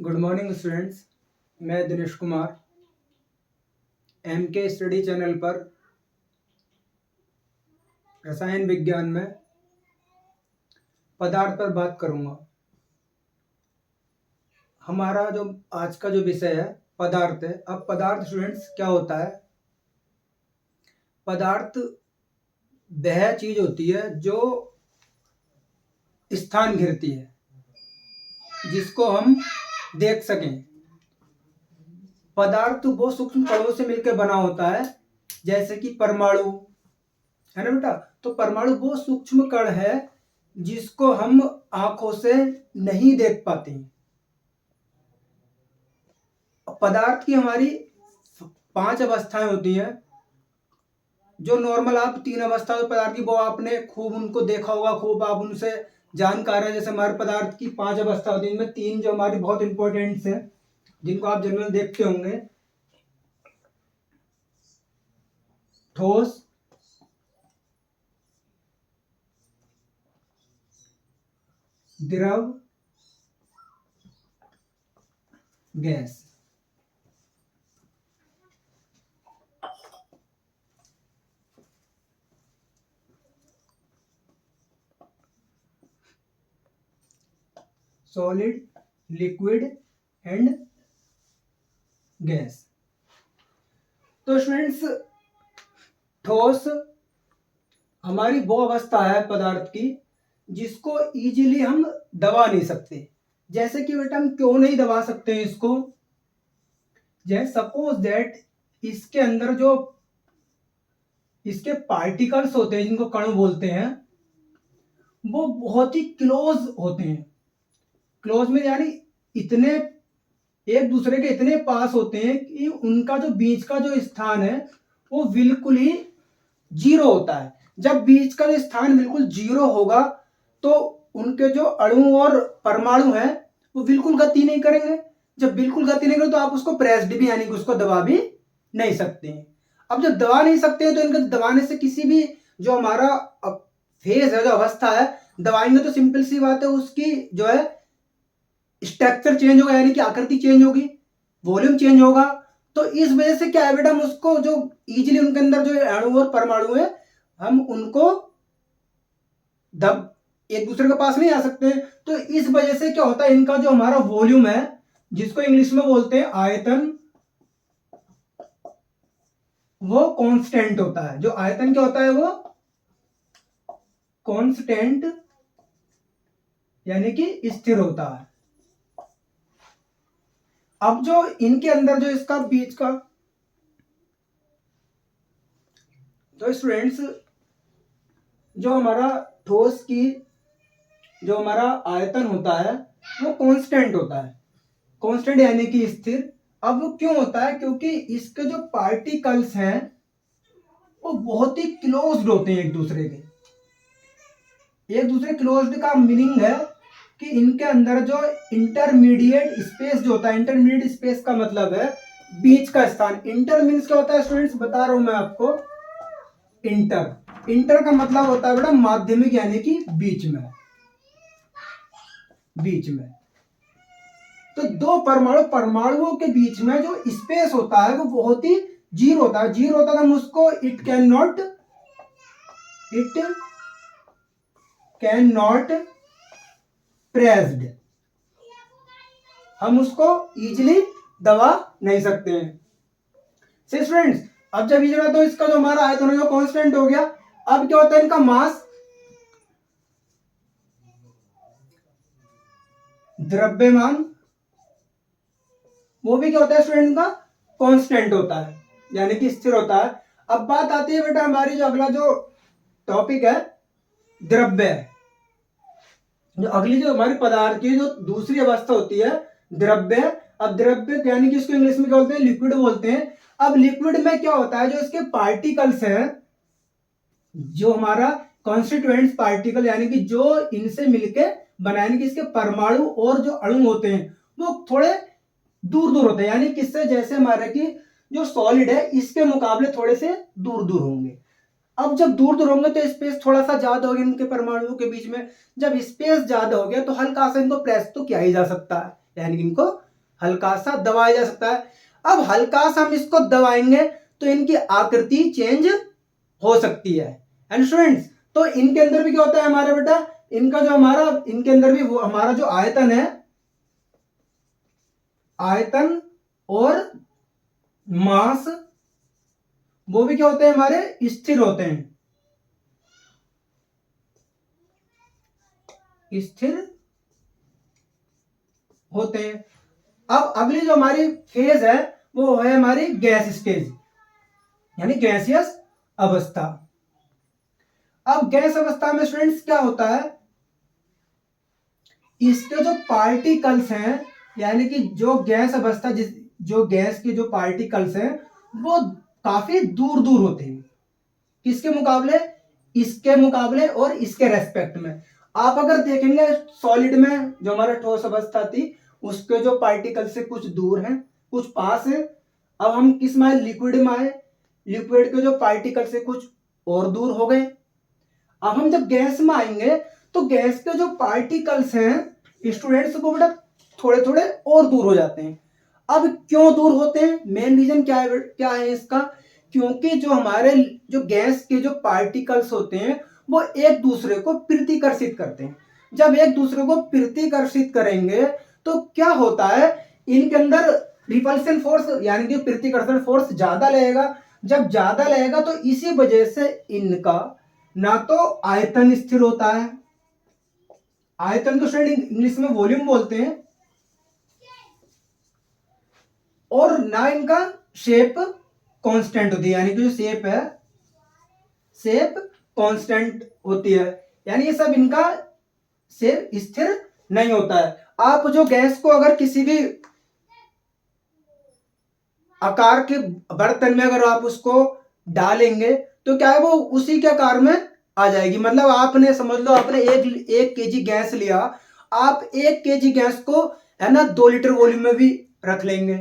Good morning students. मैं Dinesh Kumar MK study channel पर रसायन विज्ञान में पदार्थ पर बात करूंगा। हमारा जो आज का जो विषय है पदार्थ है। अब पदार्थ स्टूडेंट्स क्या होता है? पदार्थ वह चीज होती है जो स्थान घेरती है, जिसको हम देख सकें। पदार्थ वो सूक्ष्म कणों से मिलकर बना होता है, जैसे कि परमाणु है ना बेटा। तो परमाणु वो सूक्ष्म कण है जिसको हम आंखों से नहीं देख पाते। पदार्थ की हमारी 5 अवस्थाएं होती हैं। जो नॉर्मल आप 3 अवस्था पदार्थ की वो आपने खूब उनको देखा होगा, खूब आप उनसे जानकार है। जैसे हमारे पदार्थ की 5 अवस्था होती है, इनमें 3 जो हमारी बहुत इंपॉर्टेंट है, जिनको आप जनरल देखते होंगे। ठोस, द्रव, gas. Solid, liquid and gas. तो स्टूडेंट्स, ठोस हमारी वो अवस्था है पदार्थ की जिसको इजीली हम दबा नहीं सकते। जैसे कि बेटा हम क्यों नहीं दबा सकते हैं इसको? जैसे सपोज दैट इसके अंदर जो इसके पार्टिकल्स होते हैं, जिनको कण बोलते हैं, वो बहुत ही क्लोज होते हैं। क्लोज में यानी इतने एक दूसरे के इतने पास होते हैं कि उनका जो बीच का जो स्थान है वो बिल्कुल ही जीरो होता है। जब बीच का जो स्थान बिल्कुल जीरो होगा तो उनके जो अणु और परमाणु हैं वो बिल्कुल गति नहीं करेंगे। जब बिल्कुल गति नहीं करेंगे तो आप उसको प्रेस्ड भी यानी कि उसको दबा भी नहीं सकते हैं। अब जब दबा नहीं सकते हैं तो इनका दबाने से किसी भी जो हमारा फेज है, जो अवस्था है, दबाएंगे तो सिंपल सी बात है उसकी जो है स्ट्रक्चर चेंज होगा, यानी कि आकृति चेंज होगी, वॉल्यूम चेंज होगा। तो इस वजह से क्या है बेटा, हम उसको जो इजीली उनके अंदर जो अणु और परमाणु है हम उनको दब एक दूसरे के पास नहीं आ सकते। तो इस वजह से क्या होता है, इनका जो हमारा वॉल्यूम है जिसको इंग्लिश में बोलते हैं आयतन, वो कांस्टेंट होता है। जो आयतन क्या होता है वो कांस्टेंट यानी कि स्थिर होता है। अब जो इनके अंदर जो इसका बीच का तो स्टूडेंट्स, जो हमारा ठोस की जो हमारा आयतन होता है वो कांस्टेंट होता है। कांस्टेंट यानी कि स्थिर। अब वो क्यों होता है? क्योंकि इसके जो पार्टिकल्स हैं वो बहुत ही क्लोज्ड होते हैं एक दूसरे के। एक दूसरे क्लोज्ड का मीनिंग है कि इनके अंदर जो इंटरमीडिएट स्पेस जो होता है, इंटरमीडिएट स्पेस का मतलब है बीच का स्थान। इंटर मीन्स क्या होता है स्टूडेंट्स, बता रहा हूं मैं आपको। इंटर का मतलब होता है बेटा माध्यमिक, यानी कि बीच में। तो दो परमाणुओं के बीच में जो स्पेस होता है वो बहुत ही जीरो होता है। जीरो होता है हम उसको इट कैन नॉट प्रेस्ड, हम उसको इजीली दबा नहीं सकते हैं। से स्टूडेंट्स, अब जब ये तो इसका जो हमारा आयतन है वो कांस्टेंट हो गया। अब क्या होता है इनका मास, द्रव्यमान, वो भी क्या होता है स्टूडेंट का कांस्टेंट होता है, यानी कि स्थिर होता है। अब बात आती है बेटा हमारी जो अगला जो टॉपिक है द्रव्य। जो अगली जो हमारी पदार्थ की जो दूसरी अवस्था होती है द्रव्य। अब द्रव्य यानी कि इसको इंग्लिश में क्या बोलते हैं, लिक्विड बोलते हैं। अब लिक्विड में क्या होता है, जो इसके पार्टिकल्स हैं, जो हमारा कॉन्स्टिट्यूएंट्स पार्टिकल यानी कि जो इनसे मिलके बनाने की इसके परमाणु और जो अणु होते हैं वो थोड़े दूर दूर होते हैं। यानी किससे, जैसे हमारे की जो सॉलिड है इसके मुकाबले थोड़े से दूर दूर होंगे। अब जब दूर दूर होंगे तो स्पेस थोड़ा सा ज्यादा होगा इनके परमाणुओं के बीच में। जब स्पेस ज्यादा हो गया तो हल्का सा इनको प्रेस तो किया ही जा सकता है, यानी कि इनको हल्का सा दबाया जा सकता है। अब हल्का सा हम इसको दबाएंगे तो इनकी आकृति चेंज हो सकती है। एंड स्टूडेंट्स, तो इनके अंदर भी क्या होता है हमारा बेटा, इनका जो हमारा इनके अंदर भी वो हमारा जो आयतन है, आयतन और मास, वो भी क्या होते हैं हमारे स्थिर होते हैं, स्थिर होते हैं। अब अगली जो हमारी फेज है वो है हमारी गैस स्टेज, यानी गैसियस अवस्था। अब गैस अवस्था में स्टूडेंट्स क्या होता है, इसके जो पार्टिकल्स हैं, यानी कि जो गैस अवस्था जो गैस के जो पार्टिकल्स हैं वो काफी दूर दूर होते हैं। किसके मुकाबले, इसके मुकाबले और इसके रेस्पेक्ट में। आप अगर देखेंगे सॉलिड में जो हमारा ठोस अवस्था थी उसके जो पार्टिकल से कुछ दूर हैं कुछ पास हैं। अब हम किस में आए, लिक्विड में आए, लिक्विड के जो पार्टिकल से कुछ और दूर हो गए। अब हम जब गैस में आएंगे तो गैस के जो पार्टिकल्स हैं स्टूडेंट्स को बेटा थोड़े थोड़े और दूर हो जाते हैं। अब क्यों दूर होते हैं, मेन रीजन क्या है इसका, क्योंकि जो हमारे जो गैस के जो पार्टिकल्स होते हैं वो एक दूसरे को प्रतिकर्षित करते हैं। जब एक दूसरे को प्रतिकर्षित करेंगे तो क्या होता है, इनके अंदर रिपल्सन फोर्स यानी कि प्रतिकर्षण फोर्स ज्यादा लगेगा। जब ज्यादा लगेगा तो इसी वजह से इनका ना तो आयतन स्थिर होता है, आयतन को स्टूडेंट इंग्लिश में वॉल्यूम बोलते हैं, और ना इनका शेप कांस्टेंट होती है, यानी कि जो शेप है शेप कांस्टेंट होती है, यानी ये सब इनका शेप स्थिर नहीं होता है। आप जो गैस को अगर किसी भी आकार के बर्तन में अगर आप उसको डालेंगे तो क्या है वो उसी के आकार में आ जाएगी। मतलब आपने समझ लो आपने एक केजी गैस लिया, आप 1 केजी गैस को है ना 2 लीटर वॉल्यूम में भी रख लेंगे,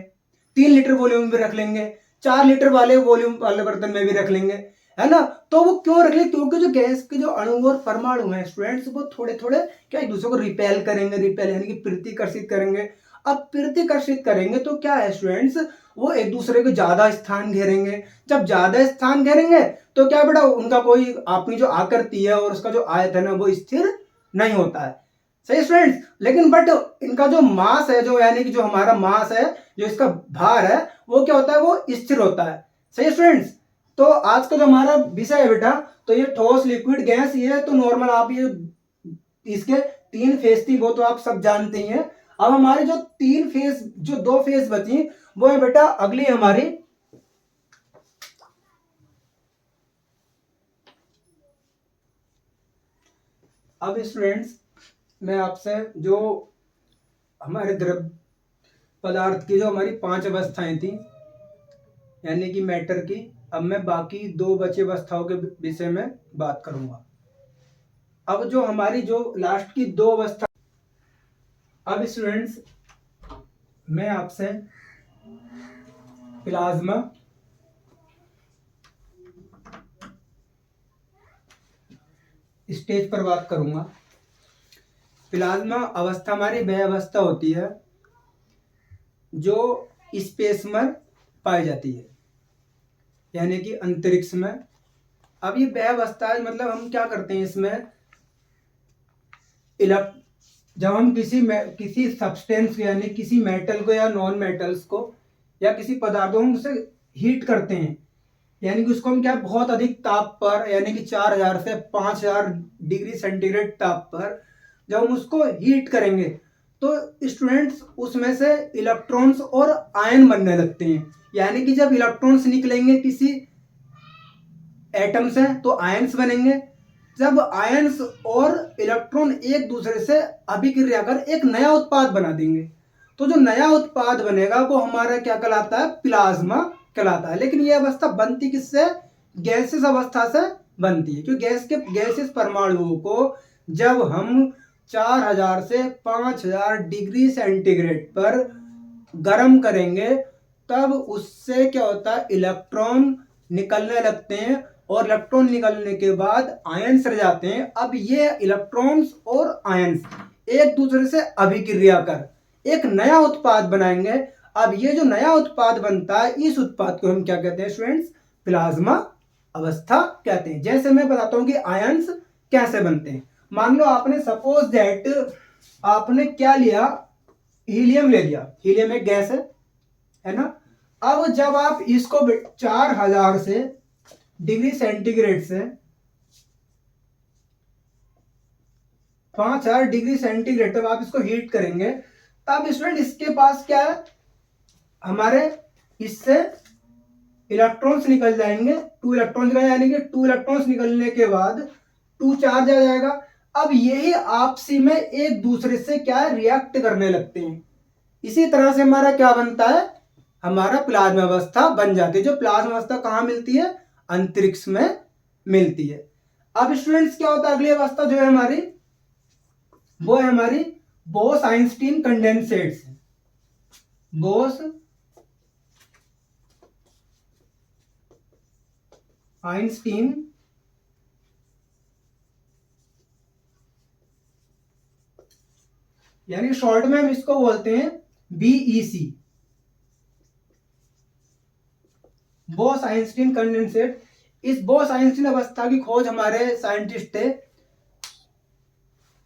3 लीटर वॉल्यूम में भी रख लेंगे, 4 लीटर वाले वॉल्यूम वाले बर्तन में भी रख लेंगे, है ना। तो वो क्यों रख लेंगे, क्योंकि जो गैस के जो अणु और परमाणु हैं स्टूडेंट्स वो थोड़े थोड़े क्या एक दूसरे को रिपेल करेंगे, रिपेल यानी कि प्रतिकर्षित करेंगे। अब प्रतिकर्षित करेंगे तो क्या है स्टूडेंट्स, वो एक दूसरे को ज्यादा स्थान घेरेंगे। जब ज्यादा स्थान घेरेंगे तो क्या बेटा उनका कोई अपनी जो आकृति है और उसका जो आयतन है वो स्थिर नहीं होता है। सही स्टूडेंट्स, लेकिन बट इनका जो मास है, जो यानी कि जो हमारा मास है, जो इसका भार है वो क्या होता है, वो स्थिर होता है। सही स्टूडेंट्स, तो आज का जो हमारा विषय है बेटा, तो ये ठोस लिक्विड गैस, ये तो नॉर्मल आप ये इसके 3 फेज थी वो तो आप सब जानते ही हैं। अब हमारी जो 3 फेज जो 2 फेज बची वो है बेटा अगली हमारी अब स्टूडेंट्स मैं आपसे जो हमारे द्रव पदार्थ की जो हमारी 5 अवस्थाएं थी यानी कि मैटर की, अब मैं बाकी 2 बची अवस्थाओं के विषय में बात करूंगा। अब जो हमारी जो लास्ट की 2 अवस्था, अब स्टूडेंट्स मैं आपसे प्लाज्मा, स्टेज पर बात करूंगा। प्लाज्मा अवस्था हमारी वह अवस्था होती है जो स्पेस में पाई जाती है, यानी कि अंतरिक्ष में। अब ये वह अवस्था है, मतलब हम क्या करते हैं इसमें, जब हम किसी सब्सटेंस यानी किसी मेटल को या नॉन मेटल्स को या किसी पदार्थ को हम उसे हीट करते हैं, यानी कि उसको हम क्या बहुत अधिक ताप पर यानी कि 4000 से 5000 डिग्री सेंटीग्रेड ताप पर जब हम उसको हीट करेंगे तो स्टूडेंट्स उसमें से इलेक्ट्रॉन्स और आयन बनने लगते हैं। यानी कि जब इलेक्ट्रॉन्स निकलेंगे किसी एटम से तो आयंस बनेंगे। जब आयंस और इलेक्ट्रॉन एक दूसरे से अभिक्रिया कर एक नया उत्पाद बना देंगे तो जो नया उत्पाद बनेगा वो हमारा क्या कहलाता है, प्लाज्मा कहलाता है। लेकिन यह अवस्था बनती किससे, गैसेस अवस्था से बनती है, क्योंकि गैसेस परमाणुओं को जब हम 4000 से 5000 डिग्री सेंटीग्रेड पर गर्म करेंगे तब उससे क्या होता है, इलेक्ट्रॉन निकलने लगते हैं और इलेक्ट्रॉन निकलने के बाद आयंस रह जाते हैं। अब ये इलेक्ट्रॉन्स और आयंस एक दूसरे से अभिक्रिया कर एक नया उत्पाद बनाएंगे। अब ये जो नया उत्पाद बनता है, इस उत्पाद को हम क्या कहते हैं स्टूडेंट्स? प्लाज्मा अवस्था कहते हैं। जैसे मैं बताता हूं कि आयंस कैसे बनते हैं। मान लो आपने सपोज दैट आपने क्या लिया, हीलियम ले लिया। हीलियम एक गैस है ना। अब जब आप इसको 4000 से डिग्री सेंटीग्रेड से 5000 डिग्री सेंटीग्रेड तक आप इसको हीट करेंगे, तब स्टूडेंट इसके पास क्या है, हमारे इससे इलेक्ट्रॉन्स निकल जाएंगे। 2 इलेक्ट्रॉन्स निकल जाएंगे। 2 इलेक्ट्रॉन्स निकलने के बाद 2 चार्ज आ जाएगा। अब यही आपसी में एक दूसरे से क्या रिएक्ट करने लगते हैं। इसी तरह से हमारा क्या बनता है, हमारा प्लाज्मा अवस्था बन जाती है। जो प्लाज्मा अवस्था कहां मिलती है? अंतरिक्ष में मिलती है। अब स्टूडेंट्स क्या होता है, अगली अवस्था जो है हमारी, वो है हमारी बोस आइंस्टीन कंडेंसेट्स। बोस आइंस्टीन यानी शॉर्ट में हम इसको बोलते हैं बीईसी, बोस आइंस्टीन कंडेंसेट। इस बोस आइंस्टीन अवस्था की खोज हमारे साइंटिस्ट थे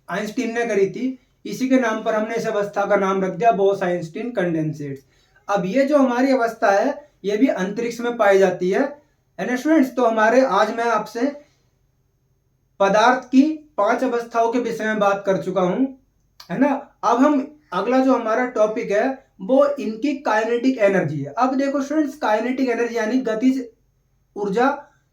आइंस्टीन ने करी थी। इसी के नाम पर हमने इस अवस्था का नाम रख दिया बोस आइंस्टीन कंडेंसेट। अब ये जो हमारी अवस्था है, ये भी अंतरिक्ष में पाई जाती है ना स्टूडेंट्स। तो हमारे आज मैं आपसे पदार्थ की 5 अवस्थाओं के विषय में बात कर चुका हूं, है ना। अब हम अगला जो हमारा टॉपिक है वो इनकी काइनेटिक एनर्जी है। अब देखो स्टूडेंट्स, काइनेटिक एनर्जी यानी गतिज ऊर्जा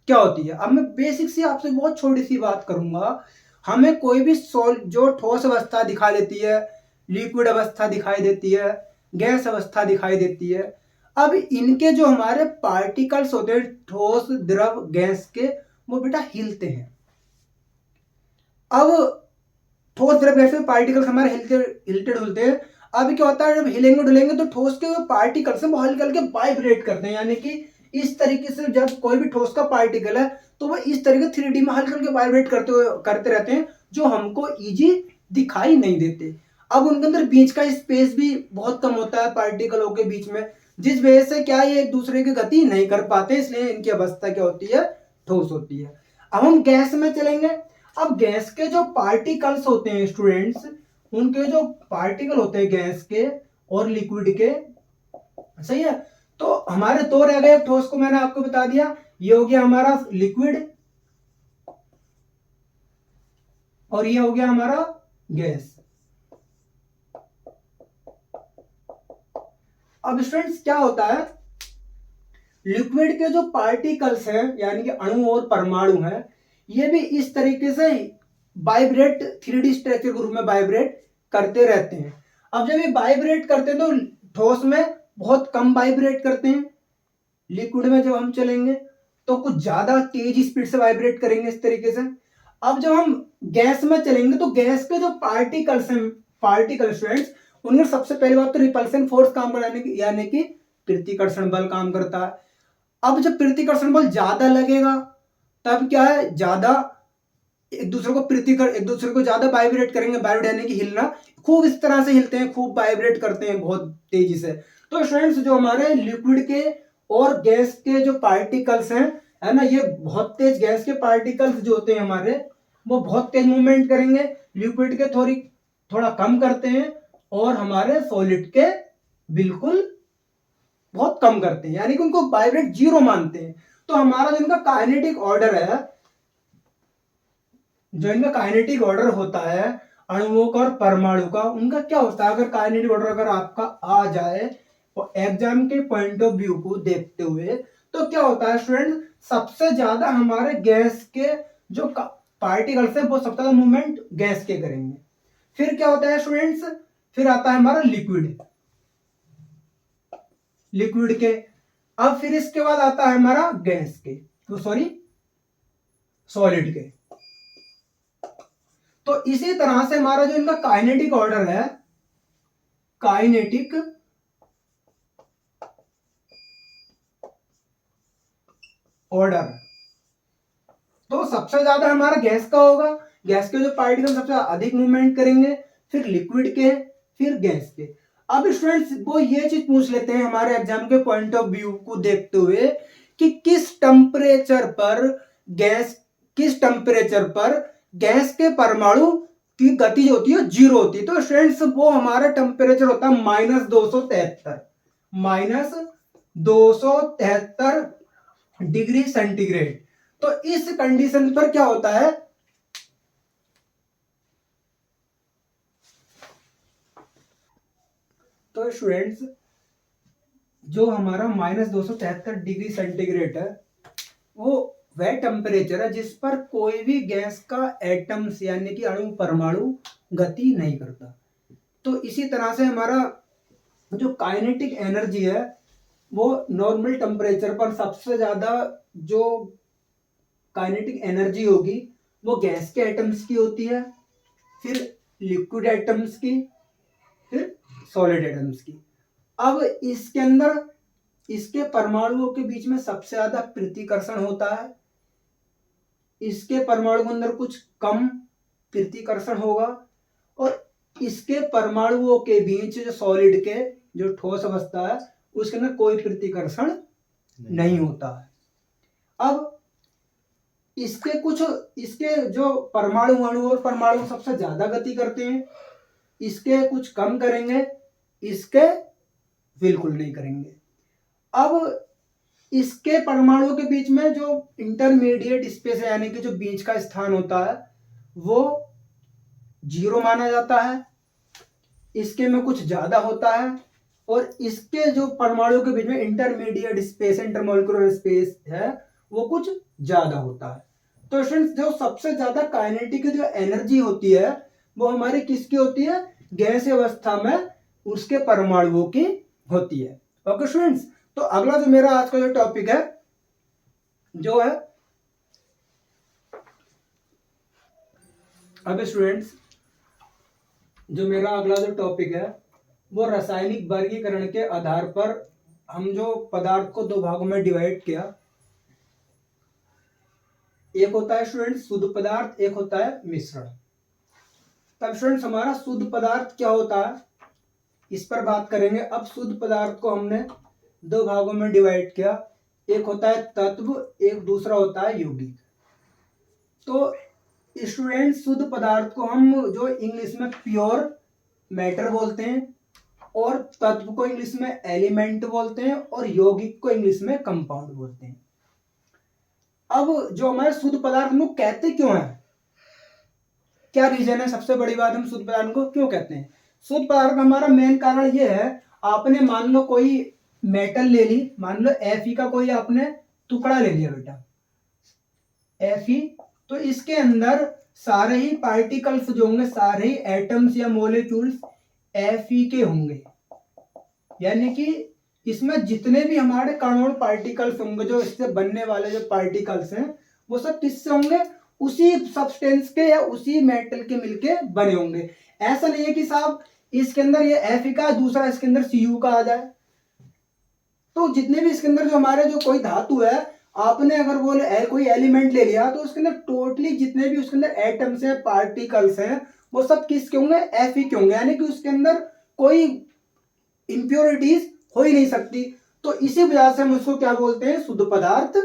क्या होती है। अब मैं बेसिक सी आपसे बहुत छोटी सी बात करूंगा। हमें कोई भी जो ठोस अवस्था दिखाई देती है, लिक्विड अवस्था दिखाई देती है, गैस अवस्था दिखाई देती है। अब इनके जो हमारे पार्टिकल्स होते हैं ठोस द्रव गैस के, वो बेटा हिलते हैं। अब ठोस द्रव गैस के पार्टिकल्स हमारे हिलते डुलते हैं। अब क्या होता है, जब हिलेंगे डुलेंगे तो ठोस के पार्टिकल्स वो हल्के हल्के वाइब्रेट करते हैं। यानी कि इस तरीके से जब कोई भी ठोस का पार्टिकल है तो वो इस तरीके 3D में हल्के हल्के वाइब्रेट करते रहते हैं, जो हमको इजी दिखाई नहीं देते। अब उनके अंदर बीच का स्पेस भी बहुत कम होता है पार्टिकलों के बीच में, जिस वजह से क्या ये एक दूसरे की गति नहीं कर पाते, इसलिए इनकी अवस्था क्या होती है, ठोस होती है। अब हम गैस में चलेंगे। अब गैस के जो पार्टिकल्स होते हैं स्टूडेंट्स, उनके जो पार्टिकल होते हैं गैस के और लिक्विड के, सही है। तो हमारे दो रह गए ठोस को मैंने आपको बता दिया, ये हो गया हमारा लिक्विड और ये हो गया हमारा गैस। अब स्टूडेंट्स क्या होता है, लिक्विड के जो पार्टिकल्स हैं यानी कि अणु और परमाणु हैं, ये भी इस तरीके से वाइब्रेट 3D स्ट्रक्चर के रूप में वाइब्रेट करते रहते हैं। अब जब ये वाइब्रेट करते हैं तो ठोस में बहुत कम वाइब्रेट करते हैं, लिक्विड में जब हम चलेंगे तो कुछ ज्यादा तेज स्पीड से वाइब्रेट करेंगे इस तरीके से। अब जब हम गैस में चलेंगे तो गैस के जो पार्टिकल्स हैं, पार्टिकल स्टूडेंट्स, उनमें सबसे पहली बात तो रिपल्सन फोर्स काम करने की, यानी कि प्रतिकर्षण बल काम करता है। अब जब प्रतिकर्षण बल ज्यादा लगेगा तब क्या है, ज्यादा एक दूसरे को ज्यादा वाइब्रेट करेंगे। वाइब्रेट यानी कि हिलना, खूब इस तरह से हिलते हैं, खूब वाइब्रेट करते हैं बहुत तेजी से। तो स्टूडेंट्स जो हमारे लिक्विड के और गैस के जो पार्टिकल्स हैं, है ना, ये बहुत तेज गैस के पार्टिकल्स जो होते हैं हमारे, वो बहुत तेज मूवमेंट करेंगे। लिक्विड के थोड़ा कम करते हैं और हमारे सॉलिड के बिल्कुल बहुत कम करते हैं, यानी कि उनको वाइब्रेट जीरो मानते हैं। तो हमारा जो इनका काइनेटिक ऑर्डर है, जो इनका काइनेटिक ऑर्डर होता है अणुओं का और परमाणु का, उनका क्या होता है, अगर काइनेटिक ऑर्डर अगर आपका आ जाए और एग्जाम के पॉइंट ऑफ व्यू को देखते हुए, तो क्या होता है स्टूडेंट, सबसे ज्यादा हमारे गैस के जो पार्टिकल्स है वो सबसे ज्यादा मूवमेंट गैस के करेंगे। फिर क्या होता है स्टूडेंट्स, फिर आता है हमारा लिक्विड के। अब फिर इसके बाद आता है हमारा गैस के, तो सॉरी सॉलिड के। तो इसी तरह से हमारा जो इनका काइनेटिक ऑर्डर है, काइनेटिक ऑर्डर, तो सबसे ज्यादा हमारा गैस का होगा। गैस के जो पार्टिकल सबसे अधिक मूवमेंट करेंगे, फिर लिक्विड के, फिर गैस के। अब स्टूडेंट्स वो ये चीज पूछ लेते हैं हमारे एग्जाम के पॉइंट ऑफ व्यू को देखते हुए कि किस टेम्परेचर पर गैस के परमाणु की गति जो होती है जीरो होती है। तो स्टूडेंट्स वो हमारा टेम्परेचर होता है -273 डिग्री सेंटीग्रेड। तो इस कंडीशन पर क्या होता है, तो स्टूडेंट्स जो हमारा -273 डिग्री सेंटीग्रेड है वो वह टेम्परेचर है जिस पर कोई भी गैस का एटम्स यानी कि अणु परमाणु गति नहीं करता। तो इसी तरह से हमारा जो काइनेटिक एनर्जी है वो नॉर्मल टेम्परेचर पर सबसे ज्यादा जो काइनेटिक एनर्जी होगी वो गैस के एटम्स की होती है, फिर लिक्विड एटम्स की, फिर सॉलिड एटम्स की। अब इसके अंदर इसके परमाणुओं के बीच में सबसे ज्यादा प्रतिकर्षण होता है, इसके परमाणु के अंदर कुछ कम प्रतिकर्षण होगा, और इसके परमाणुओं के बीच जो सॉलिड के जो ठोस अवस्था है उसके अंदर कोई प्रतिकर्षण नहीं होता है। अब इसके जो परमाणु अणु और परमाणु सबसे ज्यादा गति करते हैं, इसके कुछ कम करेंगे, इसके बिल्कुल नहीं करेंगे। अब इसके परमाणुओं के बीच में जो इंटरमीडिएट स्पेस है यानी कि जो बीच का स्थान होता है वो 0 माना जाता है, इसके में कुछ ज्यादा होता है, और इसके जो परमाणुओं के बीच में इंटरमीडिएट स्पेस इंटरमोलिकुलर स्पेस है वो कुछ ज्यादा होता है। तो स्टूडेंट्स जो सबसे ज्यादा काइनेटिक जो एनर्जी होती है वो हमारी किसकी होती है, गैस अवस्था में उसके परमाणुओं की होती है। ओके स्टूडेंट्स, तो अगला जो मेरा आज का जो टॉपिक है जो है, अब स्टूडेंट्स जो मेरा अगला जो टॉपिक है वो रासायनिक वर्गीकरण के आधार पर हम जो पदार्थ को दो भागों में डिवाइड किया, एक होता है स्टूडेंट्स शुद्ध पदार्थ, एक होता है मिश्रण। तब स्टूडेंट्स हमारा शुद्ध पदार्थ क्या होता है इस पर बात करेंगे। अब शुद्ध पदार्थ को हमने दो भागों में डिवाइड किया, एक होता है तत्व, एक दूसरा होता है यौगिक। तो स्टूडेंट शुद्ध पदार्थ को हम जो इंग्लिश में प्योर मैटर बोलते हैं, और तत्व को इंग्लिश में एलिमेंट बोलते हैं, और यौगिक को इंग्लिश में कंपाउंड बोलते हैं। अब जो हमारे शुद्ध पदार्थ को कहते क्यों है, क्या रीजन है, सबसे बड़ी बात हम शुद्ध पदार्थ को क्यों कहते हैं। शुद्ध पदार्थ का हमारा मेन कारण ये है, आपने मान लो कोई मेटल ले ली, मान लो Fe का कोई आपने टुकड़ा ले लिया बेटा Fe, तो इसके अंदर सारे ही पार्टिकल्स जो होंगे, सारे ही एटम्स या मॉलिक्यूल्स Fe के होंगे, यानी कि इसमें जितने भी हमारे कण और पार्टिकल्स होंगे, जो इससे बनने वाले जो पार्टिकल्स हैं वो सब किससे होंगे, उसी सब्सटेंस के या उसी मेटल के मिलके बने होंगे। ऐसा नहीं है कि साहब इसके अंदर ये Fe का दूसरा इसके अंदर Cu का आ जाए। तो जितने भी इसके अंदर जो हमारे जो कोई धातु है, आपने अगर वो कोई एलिमेंट ले लिया तो उसके अंदर टोटली जितने भी उसके अंदर एटम्स हैं, पार्टिकल्स हैं, वो सब किसके होंगे, Fe के होंगे, यानी कि उसके अंदर कोई इंप्योरिटीज हो ही नहीं सकती। तो इसी वजह से हम उसको क्या बोलते हैं, शुद्ध पदार्थ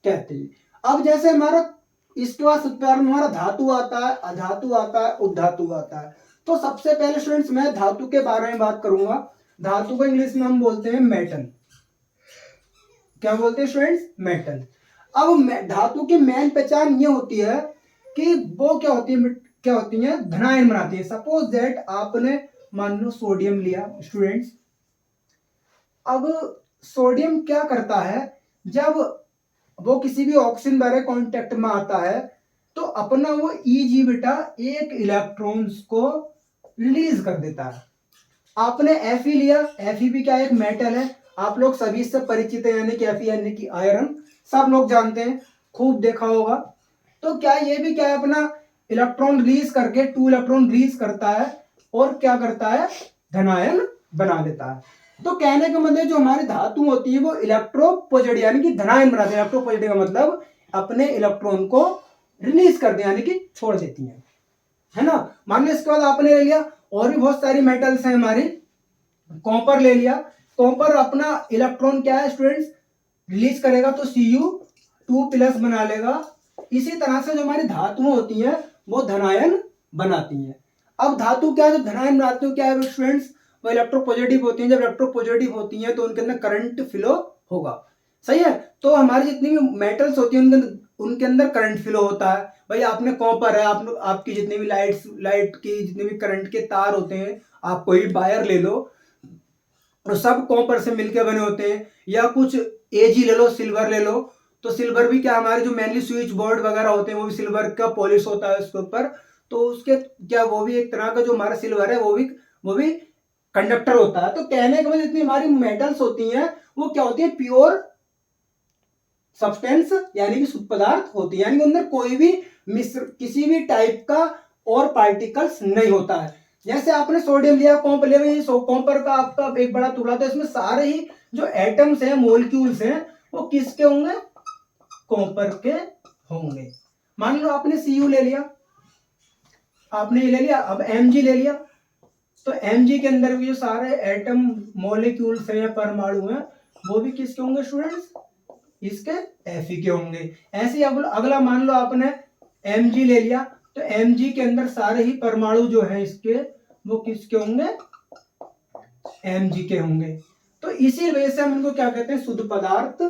कहते हैं। अब जैसे हमारा इसके बाद शुद्ध पदार्थ में हमारा धातु आता है, अधातु आता है, उद्धातु आता है। तो सबसे पहले स्टूडेंट्स मैं धातु के बारे में बात करूंगा। धातु को इंग्लिश में हम बोलते हैं मेटल। क्या बोलते हैं स्टूडेंट्स, मेटल। अब धातु की मेन पहचान ये होती है कि वो क्या होती है, धनायन बनाती है। सपोज दैट आपने मान लो सोडियम लिया स्टूडेंट्स, अब सोडियम क्या करता है, जब वो किसी भी ऑक्सीजन द्वारा कांटेक्ट में आता है तो अपना वो Eg बेटा एक इलेक्ट्रॉन्स को रिलीज कर देता है। आपने Fe लिया, Fe भी क्या एक मेटल है, आप लोग सभी से परिचित है, यानी कि Fe यानी कि आयरन, सब लोग जानते हैं, खूब देखा होगा। तो क्या ये भी क्या है, अपना इलेक्ट्रॉन रिलीज करके 2 इलेक्ट्रॉन रिलीज करता है और क्या करता है, धनायन बना देता है। तो कहने का मतलब जो हमारी धातु होती है वो इलेक्ट्रोपॉजिटिव यानी कि धनायन बनाती है। इलेक्ट्रोपॉजिटिव का मतलब अपने इलेक्ट्रॉन को रिलीज कर दे यानी कि छोड़ देती है ना। मान लो इसके बाद आपने ले लिया और भी बहुत सारी मेटल्स हैं हमारी, कॉपर ले लिया, कॉपर अपना इलेक्ट्रॉन क्या है स्टूडेंट्स, रिलीज करेगा तो Cu2+ बना लेगा। इसी तरह से जो हमारी धातुएं होती हैं वो धनायन बनाती हैं। अब धातु क्या है, जो धनायन बनाती है क्या है स्टूडेंट्स, वो इलेक्ट्रोपॉजिटिव होती हैं। जब इलेक्ट्रोपॉजिटिव होती हैं तो उनके अंदर करंट फ्लो होगा, सही है। तो हमारी जितनी भी मेटल्स होती हैं उनके अंदर करंट फ्लो होता है। भाई आपने कॉपर है, आपकी जितनी भी लाइट की जितने भी करंट के तार होते हैं, आप कोई वायर ले लो और सब कॉपर से मिलकर बने होते हैं। या कुछ एजी ले लो, सिल्वर ले लो, तो सिल्वर भी क्या हमारे जो मेनली स्विच बोर्ड वगैरह होते हैं वो भी सिल्वर का पॉलिश होता है उसके ऊपर, तो उसके क्या वो भी एक तरह का जो हमारा सिल्वर है वो भी कंडक्टर होता है। तो कहने के बाद जितनी हमारी मेटल्स होती हैं वो क्या होती है, प्योर सब्सटेंस यानी कि शुद्ध पदार्थ होती है, यानी कि अंदर कोई भी मिश्र किसी भी टाइप का और पार्टिकल्स नहीं होता है। जैसे आपने सोडियम लिया, कॉपर लिया, ये कॉपर का आपका एक बड़ा टुकड़ा, तो इसमें सारे ही जो एटम्स हैं, मोलिक्यूल्स हैं, वो किसके होंगे, कॉपर के होंगे। मान लो आपने Cu ले लिया, आपने ये ले लिया, अब Mg ले लिया, तो Mg के अंदर भी जो सारे एटम मोलिक्यूल्स हैं या परमाणु हैं वो भी किसके होंगे स्टूडेंट्स, इसके Fe के होंगे। ऐसे अगला मान लो आपने Mg ले लिया, तो Mg के अंदर सारे ही परमाणु जो है इसके वो किसके होंगे, Mg के होंगे। तो इसी वजह से हम इनको क्या कहते हैं, शुद्ध पदार्थ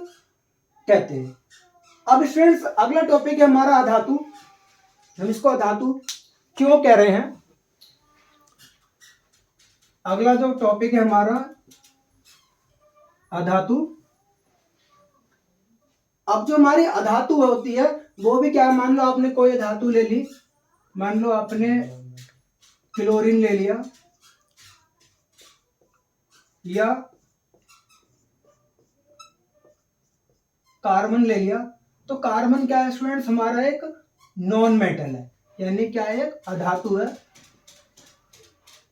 कहते हैं। अब स्टूडेंट्स अगला टॉपिक है हमारा अधातु। हम इसको अधातु क्यों कह रहे हैं, अगला जो टॉपिक है हमारा अधातु। अब जो हमारी अधातु होती है वो भी क्या, मान लो आपने कोई धातु ले ली, मान लो आपने क्लोरीन ले लिया या कार्बन ले लिया, तो कार्बन क्या है स्टूडेंट्स, हमारा एक नॉन मेटल है, यानी क्या है, एक अधातु है।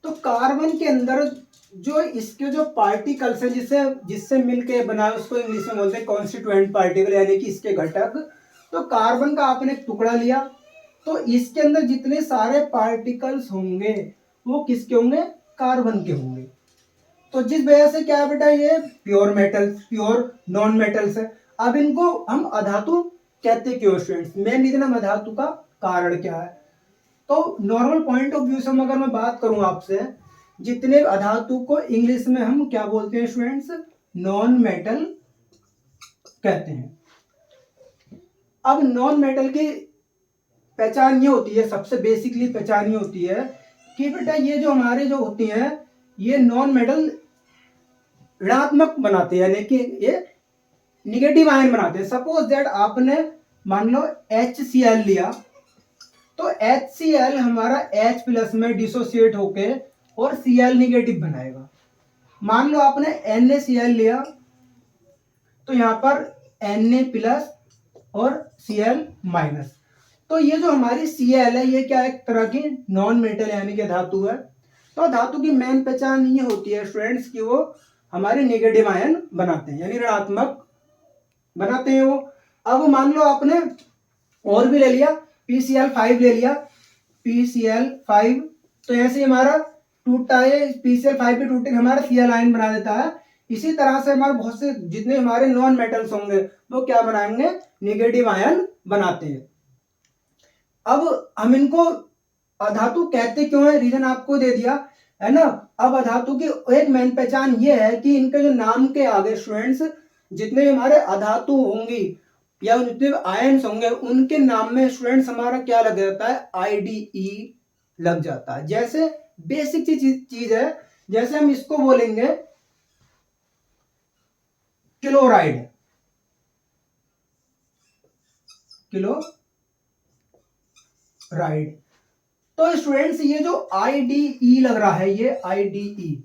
तो कार्बन के अंदर जो इसके जो पार्टिकल्स है जिससे मिलके बना है उसको इंग्लिश में बोलते हैं कॉन्स्टिट्यूएंट पार्टिकल, यानी कि इसके घटक। तो कार्बन का आपने एक टुकड़ा लिया, तो इसके अंदर जितने सारे पार्टिकल्स होंगे वो किसके होंगे, कार्बन के होंगे। तो जिस वजह से क्या है बेटा, ये pure metals, pure non metals है। अब इनको हम अधातु कहते क्यों स्टूडेंट्स, मेन रीजन हम अधातु का कारण क्या है। तो नॉर्मल पॉइंट ऑफ व्यू से अगर मैं बात करूं आपसे, जितने अधातु को इंग्लिश में हम क्या बोलते हैं स्टूडेंट्स, नॉन मेटल कहते हैं। अब नॉन मेटल की पहचान ये होती है, सबसे बेसिकली पहचान ये होती है कि बेटा ये जो हमारे जो होती हैं ये नॉन मेटल ऋणात्मक बनाते हैं, यानी कि ये निगेटिव आयन बनाते हैं। सपोज दैट आपने मान लो HCl लिया, तो HCl हमारा H+ में डिसोसिएट होके और Cl निगेटिव बनाएगा। मान लो आपने NaCl लिया, तो यहां पर Na+ और Cl-। तो ये जो हमारी Cl है ये क्या है, एक तरह की नॉन मेटल यानी कि धातु है। तो धातु की मेन पहचान ये होती है स्टूडेंट्स कि वो हमारे नेगेटिव आयन बनाते हैं, यानी ऋणात्मक बनाते हैं वो। अब मान लो आपने और भी ले लिया, PCl5 ले लिया, PCl5, तो ऐसे हमारा टूटता है, PCl5 भी टूट के हमारा Cl आयन बना देता है। इसी तरह से हमारे बहुत से जितने हमारे नॉन मेटल्स होंगे वो क्या बनाएंगे, नेगेटिव आयन बनाते हैं। अब हम इनको अधातु कहते क्यों है, रीजन आपको दे दिया है ना। अब अधातु की एक मेन पहचान ये है कि इनके जो नाम के आगे स्टूडेंट्स जितने हमारे अधातु होंगी या जितने आयन्स होंगे उनके नाम में स्टूडेंट्स हमारा क्या लग जाता है, IDE लग जाता है। जैसे बेसिक चीज है, जैसे हम इसको बोलेंगे क्लोराइड, क्लोराइड। तो स्टूडेंट्स ये जो IDE लग रहा है, ये IDE,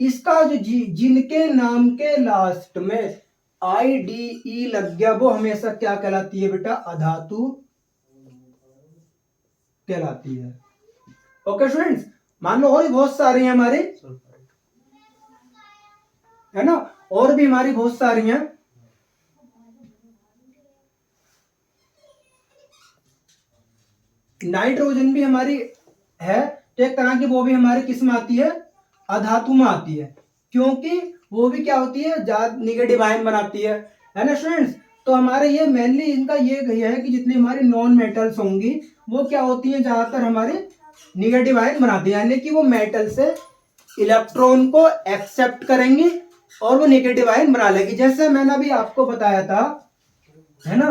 इसका जो जिनके नाम के लास्ट में IDE लग गया वो हमेशा क्या कहलाती है बेटा, अधातु कहलाती है। ओके स्टूडेंट्स, मान लो और भी बहुत सारे हैं हमारे, है ना, और भी हमारी बहुत सारी हैं। नाइट्रोजन भी हमारी है, तो एक तरह की वो भी हमारी किस में आती है, अधातु में आती है। क्योंकि वो भी क्या होती है, निगेटिव आयन बनाती है ना स्टूडेंट्स। तो हमारे ये मेनली इनका ये है कि जितनी हमारी नॉन मेटल्स होंगी वो क्या होती हैं, ज्यादातर हमारे निगेटिव आयन बनाती है, यानी कि वो मेटल से इलेक्ट्रॉन को एक्सेप्ट करेंगी और वो नेगेटिव आयन बना लेगी। जैसे मैंने अभी आपको बताया था, है ना,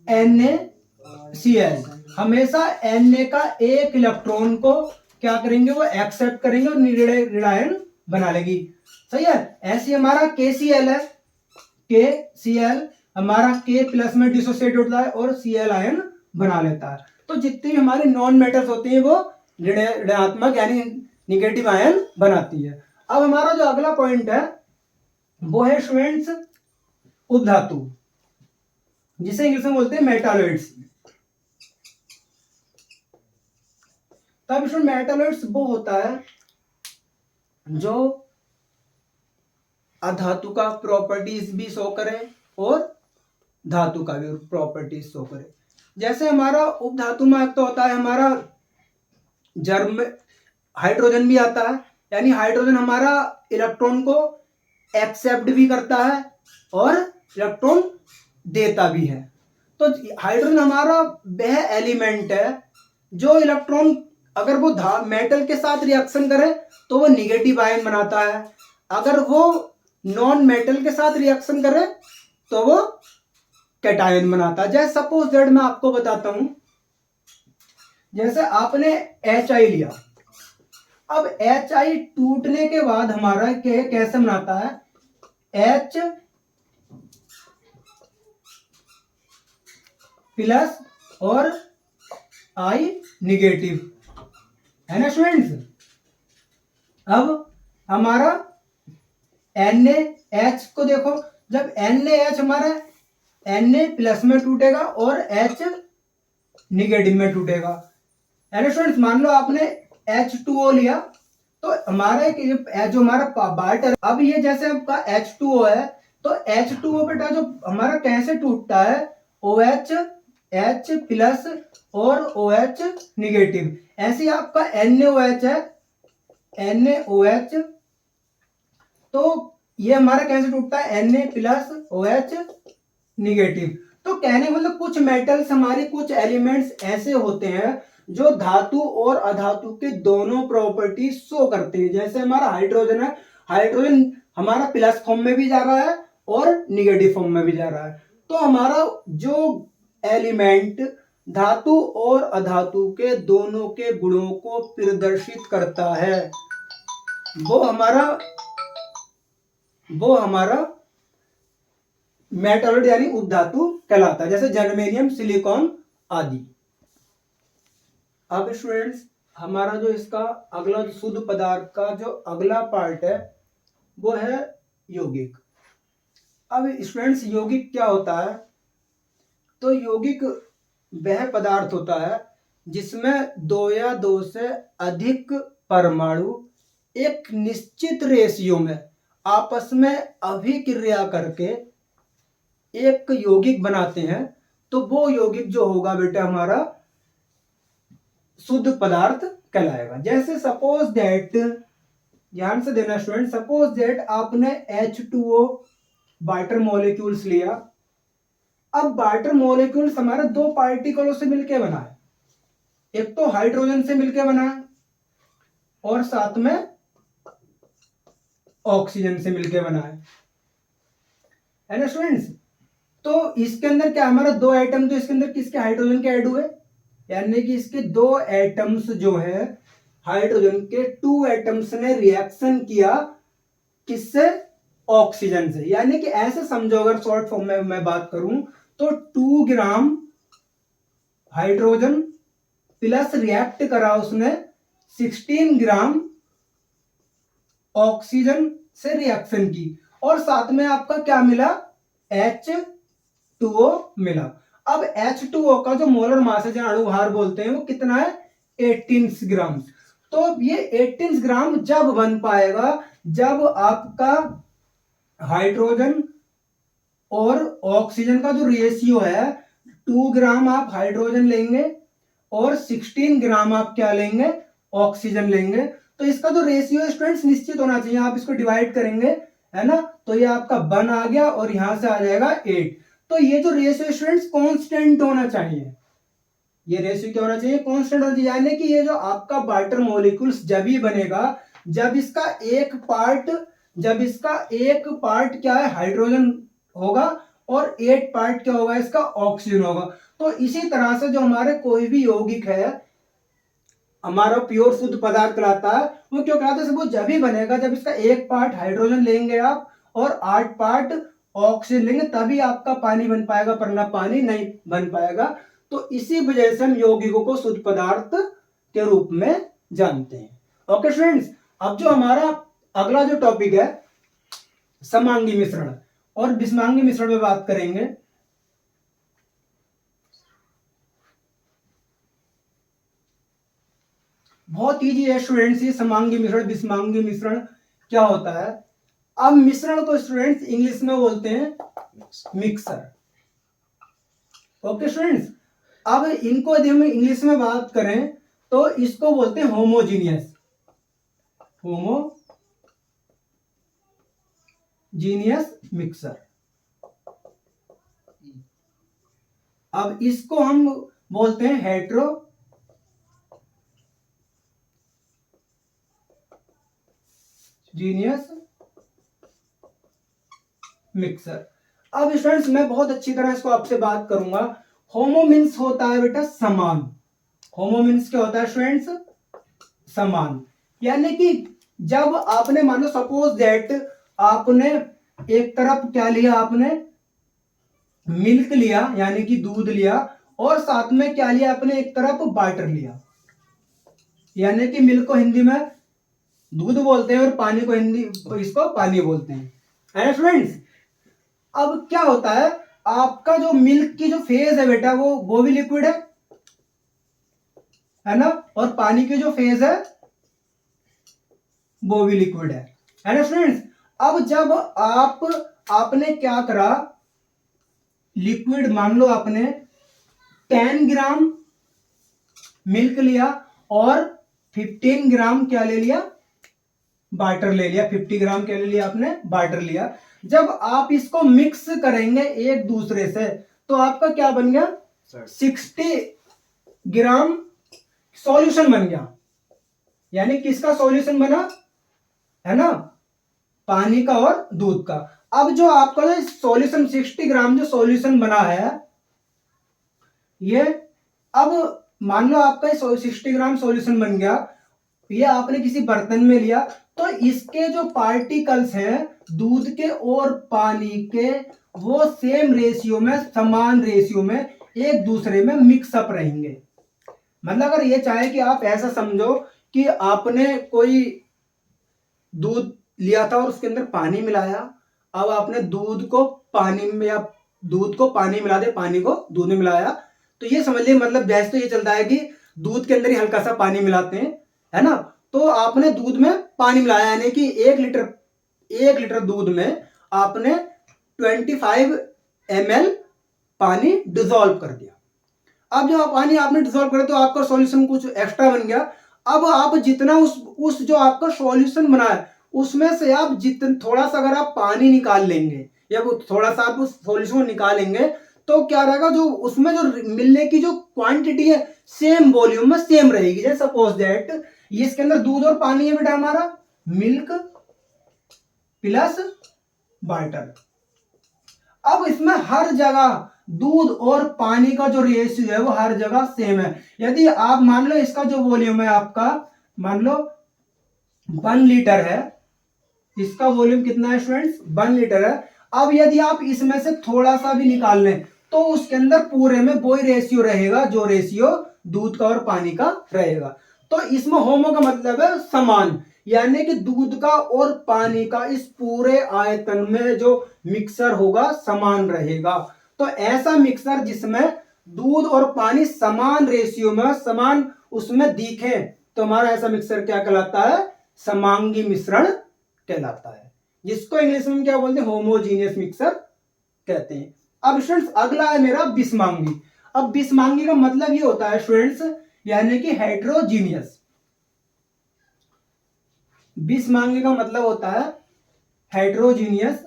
NaCl, हमेशा Na का एक इलेक्ट्रॉन को क्या करेंगे, वो एक्सेप्ट करेंगे और ऋण आयन बना लेगी। सही है। ऐसे हमारा KCl है, KCl हमारा K प्लस में डिसोसिएट होता है और Cl आयन बना लेता है। तो जितनी हमारी नॉन मेटल्स होती हैं वो ऋणात्मक यानी निगेटिव आयन बनाती है। अब हमारा जो अगला पॉइंट है वो है स्टूडेंट्स उपधातु, जिसे इंग्लिश में बोलते हैं मेटालॉइड्स। तब इसमें मेटालॉइड्स वो होता है जो अधातु का प्रॉपर्टीज भी शो करे और धातु का भी प्रॉपर्टीज शो करे। जैसे हमारा उपधातु में एक तो होता है हमारा जर्म, हाइड्रोजन भी आता है, यानी हाइड्रोजन हमारा इलेक्ट्रॉन को एक्सेप्ट भी करता है और इलेक्ट्रॉन देता भी है। तो हाइड्रोजन हमारा वह एलिमेंट है जो इलेक्ट्रॉन अगर वो मेटल के साथ रिएक्शन करे तो वो निगेटिव आयन बनाता है, अगर वो नॉन मेटल के साथ रिएक्शन करे तो वो कैटायन बनाता है। जैसे सपोज दैट मैं आपको बताता हूं, जैसे आपने HI लिया, अब HI टूटने के बाद हमारा कैसे बनाता है, H प्लस और I निगेटिव, है ना स्टूडेंट्स। अब हमारा NaH को देखो, जब NaH हमारा Na प्लस में टूटेगा और H निगेटिव में टूटेगा, है ना स्टूडेंट्स। मान लो आपने H2O लिया, तो हमारा एक जो हमारा बाल्टर, अब ये जैसे आपका H2O है, तो H2O बेटा जो हमारा कैसे टूटता है, OH H प्लस और OH निगेटिव। ऐसे ही आपका NaOH है, NaOH, तो ये हमारा कैसे टूटता है, Na प्लस OH निगेटिव। तो कहने मतलब कुछ मेटल्स हमारे, कुछ एलिमेंट्स ऐसे होते हैं जो धातु और अधातु के दोनों प्रॉपर्टी शो करते हैं। जैसे हमारा हाइड्रोजन है, हाइड्रोजन हमारा प्लस फॉर्म में भी जा रहा है और निगेटिव फॉर्म में भी जा रहा है। तो हमारा जो एलिमेंट धातु और अधातु के दोनों के गुणों को प्रदर्शित करता है वो हमारा मेटलॉइड यानी उपधातु कहलाता है, जैसे जर्मेनियम, सिलिकॉन आदि। अब स्टूडेंट्स हमारा जो इसका अगला शुद्ध पदार्थ का जो अगला पार्ट है वो है यौगिक। अब स्टूडेंट्स यौगिक क्या होता है, तो यौगिक वह पदार्थ होता है जिसमें दो या दो से अधिक परमाणु एक निश्चित रेशियो में आपस में अभिक्रिया करके एक यौगिक बनाते हैं। तो वो यौगिक जो होगा बेटा हमारा शुद्ध पदार्थ कहलाएगा। जैसे सपोज दैट, ध्यान से देना स्टूडेंट, सपोज दैट आपने H2O वाटर मॉलिक्यूल्स लिया। अब वाटर मॉलिक्यूल्स हमारे दो पार्टिकलों से मिलकर बना है, एक तो हाइड्रोजन से मिलकर बना है और साथ में ऑक्सीजन से मिलकर बना है ना स्टूडेंट्स। तो इसके अंदर क्या हमारा दो एटम, तो इसके अंदर किसके, हाइड्रोजन के ऐड हुए, यानी कि इसके दो एटम्स जो है हाइड्रोजन के, टू एटम्स ने रिएक्शन किया किससे, ऑक्सीजन से। यानी कि ऐसे समझो, अगर शॉर्ट फॉर्म में मैं बात करूं तो 2 ग्राम हाइड्रोजन प्लस रिएक्ट करा उसने 16 ग्राम ऑक्सीजन से रिएक्शन की और साथ में आपका क्या मिला, H2O मिला। अब H2O का जो मोलर मास है, अणु भार बोलते हैं, वो कितना है, 18 ग्राम। तो ये 18 ग्राम जब बन पाएगा जब आपका हाइड्रोजन और ऑक्सीजन का जो रेशियो है, 2 ग्राम आप हाइड्रोजन लेंगे और 16 ग्राम आप क्या लेंगे, ऑक्सीजन लेंगे। तो इसका जो रेशियो है स्टूडेंट्स निश्चित होना चाहिए। आप इसको डिवाइड करेंगे, है ना, तो ये आपका 1 आ गया और यहां से आ जाएगा 8। तो ये जो रेशियो स्टूडेंट्स कांस्टेंट होना चाहिए, ये रेशियो क्या होना चाहिए, कांस्टेंट होना चाहिए। यानी कि ये जो आपका वाटर मॉलिक्यूल्स जब ही बनेगा जब इसका एक पार्ट क्या है, हाइड्रोजन होगा और 8 पार्ट क्या होगा, इसका ऑक्सीजन होगा। तो इसी तरह से जो हमारे कोई भी यौगिक है, हमारा प्योर शुद्ध पदार्थ कहलाता है, वो क्यों कहलाता है, वो जब ही बनेगा जब इसका एक पार्ट हाइड्रोजन लेंगे आप और 8 पार्ट ऑक्सीजन लेंगे, तभी आपका पानी बन पाएगा, वरना पानी नहीं बन पाएगा। तो इसी वजह से हम यौगिकों को शुद्ध पदार्थ के रूप में जानते हैं। ओके स्टूडेंट्स, अब जो हमारा अगला जो टॉपिक है समांगी मिश्रण और विषमांगी मिश्रण में बात करेंगे। बहुत इजी है स्टूडेंट्स, ये समांगी मिश्रण विषमांगी मिश्रण क्या होता है। अब मिश्रण को स्टूडेंट्स इंग्लिश में बोलते हैं मिक्सर। ओके स्टूडेंट्स, अब इनको यदि हम इंग्लिश में बात करें तो इसको बोलते हैं होमोजीनियस मिक्सर। अब इसको हम बोलते हैं हेट्रोजीनियस मिक्सर। अब स्टूडेंट्स मैं बहुत अच्छी तरह इसको आपसे बात करूंगा। होमो मीन्स होता है बेटा समान। होमो मीन्स क्या होता है स्टूडेंट्स, समान। यानी कि जब आपने मान लो सपोज दैट आपने एक तरफ क्या लिया, आपने मिल्क लिया यानी कि दूध लिया और साथ में क्या लिया, आपने एक तरफ वाटर लिया, यानी कि मिल्क को हिंदी में दूध बोलते हैं और पानी को हिंदी इसको पानी बोलते हैं स्टूडेंट्स। अब क्या होता है, आपका जो मिल्क की जो फेज है बेटा वो भी लिक्विड है ना, और पानी की जो फेज है वो भी लिक्विड है ना स्टूडेंट्स। अब जब आपने क्या करा, लिक्विड मान लो आपने 10 ग्राम मिल्क लिया और 15 ग्राम क्या ले लिया, वाटर ले लिया। 50 ग्राम क्या ले लिया आपने, वाटर लिया। जब आप इसको मिक्स करेंगे एक दूसरे से तो आपका क्या बन गया, 60 ग्राम सॉल्यूशन बन गया। यानी किसका सॉल्यूशन बना, है ना, पानी का और दूध का। अब जो आपका जो सॉल्यूशन 60 ग्राम जो सॉल्यूशन बना है, ये अब मान लो आपका 60 ग्राम सॉल्यूशन बन गया, ये आपने किसी बर्तन में लिया, तो इसके जो पार्टिकल्स हैं दूध के और पानी के, वो सेम रेशियो में, समान रेशियो में एक दूसरे में मिक्सअप रहेंगे। मतलब अगर ये चाहे कि आप ऐसा समझो कि आपने कोई दूध लिया था और उसके अंदर पानी मिलाया, अब आपने दूध को पानी में या दूध को पानी मिला दे, पानी को दूध में मिलाया, तो ये समझ लिया, मतलब बहस तो ये चलता है कि दूध के अंदर ही हल्का सा पानी मिलाते हैं, है ना। तो आपने दूध में पानी मिलाया, यानी कि 1 लीटर दूध में आपने 25 ml पानी डिसॉल्व कर दिया। अब जो पानी आपने डिसॉल्व कर, तो आपका सॉल्यूशन कुछ एक्स्ट्रा बन गया। अब आप जितना उस जो आपका सॉल्यूशन बना है उसमें से आप जितना थोड़ा सा अगर आप पानी निकाल लेंगे या वो थोड़ा सा आप उस सॉल्यूशन को निकालेंगे, तो क्या रहेगा, जो उसमें जो मिलने की जो क्वांटिटी है सेम वॉल्यूम में सेम रहेगी। जैसे सपोज दैट इसके अंदर दूध और पानी है बेटा, हमारा मिल्क प्लस वाटर। अब इसमें हर जगह दूध और पानी का जो रेशियो है वो हर जगह सेम है। यदि आप मान लो इसका जो वॉल्यूम है आपका, मान लो 1 लीटर है, इसका वॉल्यूम कितना है स्टूडेंट्स, 1 लीटर है। अब यदि आप इसमें से थोड़ा सा भी निकाल लें तो उसके अंदर पूरे में वही रेशियो रहेगा जो रेशियो दूध का और पानी का रहेगा। तो इसमें होमो का मतलब है समान, यानी कि दूध का और पानी का इस पूरे आयतन में जो मिक्सर होगा समान रहेगा। तो ऐसा मिक्सर जिसमें दूध और पानी समान रेशियो में, समान उसमें दिखे, तो हमारा ऐसा मिक्सर क्या कहलाता है, समांगी मिश्रण कहलाता है, जिसको इंग्लिश में क्या बोलते हैं, होमोजीनियस मिक्सर कहते हैं। अब स्टूडेंट्स अगला है मेरा विषमांगी। अब विषमांगी का मतलब ये होता है स्टूडेंट्स, यानी कि हेट्रोजीनियस। बिस्मांगी का मतलब होता है हेट्रोजीनियस,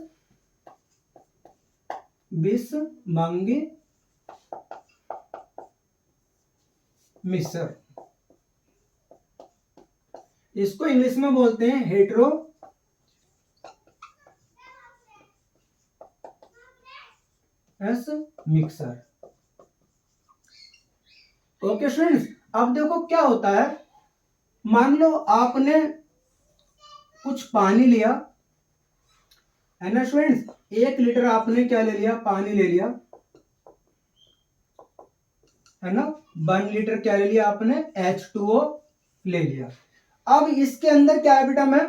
बिस्मांगी मिक्सर। इसको इंग्लिश में बोलते हैं hetero S mixer. Okay students, अब देखो क्या होता है, मान लो आपने कुछ पानी लिया है ना स्टूडेंट्स, 1 लीटर आपने क्या ले लिया, पानी ले लिया है ना, 1 लीटर क्या ले लिया आपने, H2O ले लिया। अब इसके अंदर क्या है बेटा, मैं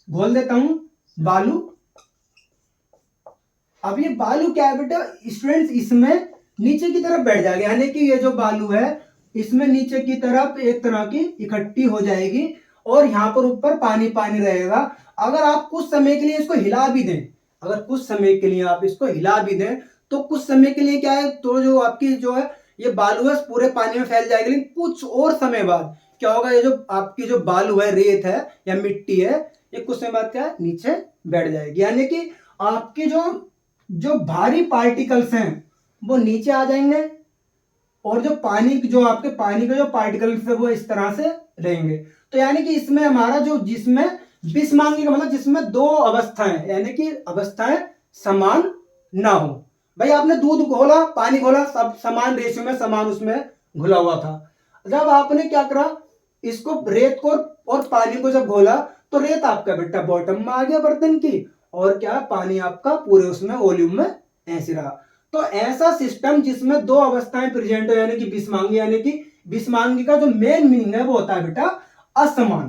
घोल देता हूं बालू। अब ये बालू क्या है बेटा स्टूडेंट्स, इसमें नीचे की तरफ बैठ जाएगा, यानी कि ये जो बालू है इसमें नीचे की तरफ एक तरह की इकट्ठी हो जाएगी और यहाँ पर ऊपर पानी पानी रहेगा। अगर आप कुछ समय के लिए इसको हिला भी दें, अगर कुछ समय के लिए आप इसको हिला भी दें तो कुछ समय के लिए क्या है, तो जो आपकी जो है ये बालू है पूरे पानी में फैल जाएगी, लेकिन कुछ और समय बाद क्या होगा, ये जो आपकी जो बालू है, रेत है या मिट्टी है, ये कुछ समय बाद क्या है नीचे बैठ जाएगी, यानी कि आपकी जो भारी पार्टिकल्स हैं वो नीचे आ जाएंगे और जो आपके पानी के जो पार्टिकल्स है वो इस तरह से रहेंगे। तो यानी कि इसमें हमारा जो, जिसमें बिस्मांगी का मतलब जिसमें 2 अवस्थाएं, यानी कि अवस्थाएं समान ना हो। भाई आपने दूध घोला, पानी घोला, सब समान रेशियो में, समान उसमें घुला हुआ था। जब आपने क्या करा, इसको रेत को और पानी को जब घोला तो रेत आपका बेटा बॉटम में आ गया बर्तन की, और क्या पानी आपका पूरे उसमें वॉल्यूम में ऐसे रहा। तो ऐसा सिस्टम जिसमें 2 अवस्थाएं प्रेजेंट हो, यानी कि बिस्मांगी, यानी कि बिस्मांगी का जो मेन मीनिंग है वो होता है बेटा असमान।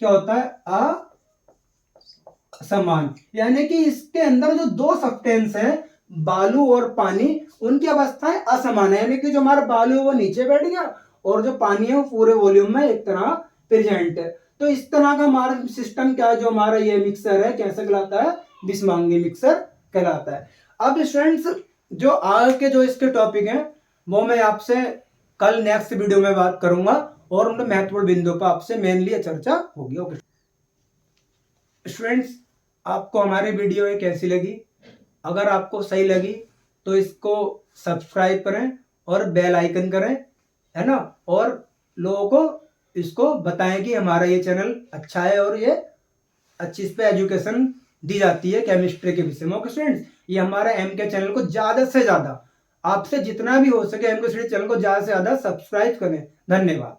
क्या होता है, असमान, यानी कि इसके अंदर जो 2 सब्सटेंस है बालू और पानी, उनकी अवस्थाएं असमान है, यानी कि जो हमारा बालू है वो नीचे बैठ गया और जो पानी है वो पूरे वॉल्यूम में एक तरह प्रेजेंट है। तो इस तरह का हमारा सिस्टम क्या है, जो हमारा ये मिक्सर है कैसे कहलाता है, बिस्मांगी मिक्सर कहलाता है। अब स्टूडेंट्स जो आगे के जो इसके टॉपिक हैं वो मैं आपसे कल नेक्स्ट वीडियो में बात करूंगा और उन महत्वपूर्ण बिंदुओं पर आपसे मेनली चर्चा होगी। ओके स्टूडेंट्स, आपको हमारी वीडियो ये कैसी लगी, अगर आपको सही लगी तो इसको सब्सक्राइब करें और बेल आइकन करें, है ना, और लोगों को इसको बताएं कि हमारा ये चैनल अच्छा है और ये अच्छी इस पे एजुकेशन दी जाती है केमिस्ट्री के विषय में। ओके स्टूडेंट्स, ये हमारा MK चैनल को ज्यादा से ज्यादा, आपसे जितना भी हो सके MK स्टडी चैनल को ज्यादा से ज्यादा सब्सक्राइब करें। धन्यवाद।